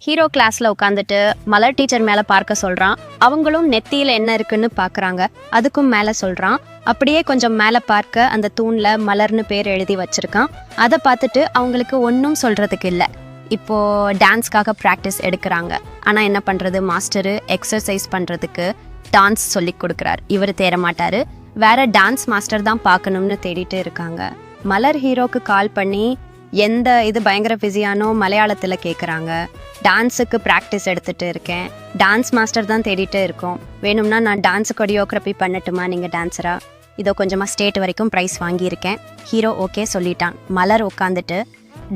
Hero கிளாஸ்ல உட்காந்துட்டு மலர் teacher மேல பார்க்க சொல்றான். அவங்களும் நெத்தியில என்ன இருக்குன்னு பாக்குறாங்க. அதுக்கும் மேல சொல்றான். அப்படியே கொஞ்சம் மேல பார்க்க அந்த தூண்ல மலர்னு பேர் எழுதி வச்சிருக்கான். அதை பார்த்துட்டு அவங்களுக்கு ஒன்றும் சொல்றதுக்கு இல்லை. இப்போ டான்ஸ்க்காக ப்ராக்டிஸ் எடுக்கிறாங்க. ஆனா என்ன பண்றது, மாஸ்டரு எக்ஸசைஸ் பண்றதுக்கு டான்ஸ் சொல்லி கொடுக்குறாரு. இவர் தேர மாட்டாரு, வேற டான்ஸ் மாஸ்டர் தான் பார்க்கணும்னு தேடிட்டு இருக்காங்க. மலர் ஹீரோக்கு கால் பண்ணி எந்த இது பயங்கர பிஸியானோ மலையாளத்தில் கேட்குறாங்க. டான்ஸுக்கு ப்ராக்டிஸ் எடுத்துகிட்டு இருக்கேன், டான்ஸ் மாஸ்டர் தான் தேடிட்டு இருக்கோம், வேணும்னா நான் டான்ஸு கொரியோகிராஃபி பண்ணட்டுமா, நீங்கள் டான்ஸரா, இதோ கொஞ்சமாக ஸ்டேட் வரைக்கும் ப்ரைஸ் வாங்கியிருக்கேன். ஹீரோ ஓகே சொல்லிட்டான். மலர் உட்காந்துட்டு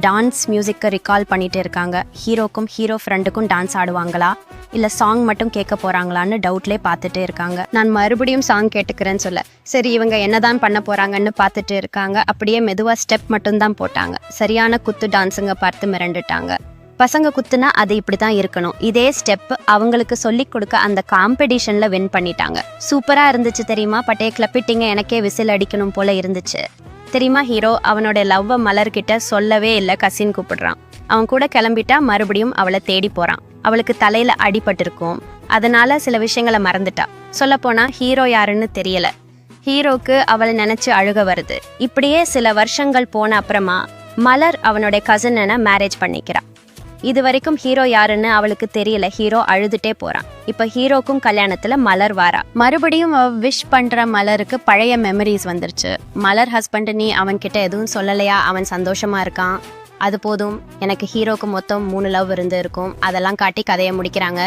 டான்ஸ் மியூசிக்கை ரிகால் பண்ணிட்டு இருக்காங்க. ஹீரோக்கும் ஹீரோ ஃப்ரெண்டுக்கும் டான்ஸ் ஆடுவாங்களா இல்லை சாங் மட்டும் கேட்க போகிறாங்களான்னு டவுட்லேயே பார்த்துட்டு இருக்காங்க. நான் மறுபடியும் சாங் கேட்டுக்கிறேன்னு சொல்ல, சரி இவங்க என்னதான் பண்ண போகிறாங்கன்னு பார்த்துட்டு இருக்காங்க. அப்படியே மெதுவாக ஸ்டெப் மட்டும்தான் போட்டாங்க. சரியான குத்து டான்ஸுங்க பார்த்து மிரண்டுட்டாங்க. பசங்க குத்துனா அது இப்படி தான் இருக்கணும். இதே ஸ்டெப் அவங்களுக்கு சொல்லி கொடுக்க அந்த காம்படிஷனில் வின் பண்ணிட்டாங்க. சூப்பராக இருந்துச்சு தெரியுமா, பட்டைய கிளப்பிட்டிங்க, எனக்கே விசில் அடிக்கணும் போல இருந்துச்சு தெரியுமா. ஹீரோ அவனோட லவ்வை மலர்கிட்ட சொல்லவே இல்லை, கசின் கூப்பிடுறான். அவன் கூட கிளம்பிட்டா மறுபடியும் அவளை தேடி போகிறான். அவளுக்கு தலையில அடிபட்டிருக்கும், அதனால சில விஷயங்களை மறந்துட்டா. சொல்லப்போனா ஹீரோ யாருன்னு தெரியல. ஹீரோக்கு அவளை நினைச்சு அழுக வருது. இப்படியே சில வருஷங்கள் போன அப்புறமா மலர் அவனோட கசினை மேரேஜ் பண்ணிக்கிறான். இது வரைக்கும் ஹீரோ யாருன்னு அவளுக்கு தெரியல. ஹீரோ அழுதுட்டே போறான். இப்ப ஹீரோக்கும் கல்யாணத்துல மலர் வாரா. மறுபடியும் விஷ் பண்ற மலருக்கு பழைய மெமரிஸ் வந்துருச்சு. மலர் ஹஸ்பண்ட் நீ அவன்கிட்ட எதுவும் சொல்லலையா, அவன் சந்தோஷமா இருக்கான், அது போதும். எனக்கு ஹீரோக்கு மொத்தம் 3 லவ் இருக்கும். அதெல்லாம் காட்டி கதையை முடிக்கிறாங்க.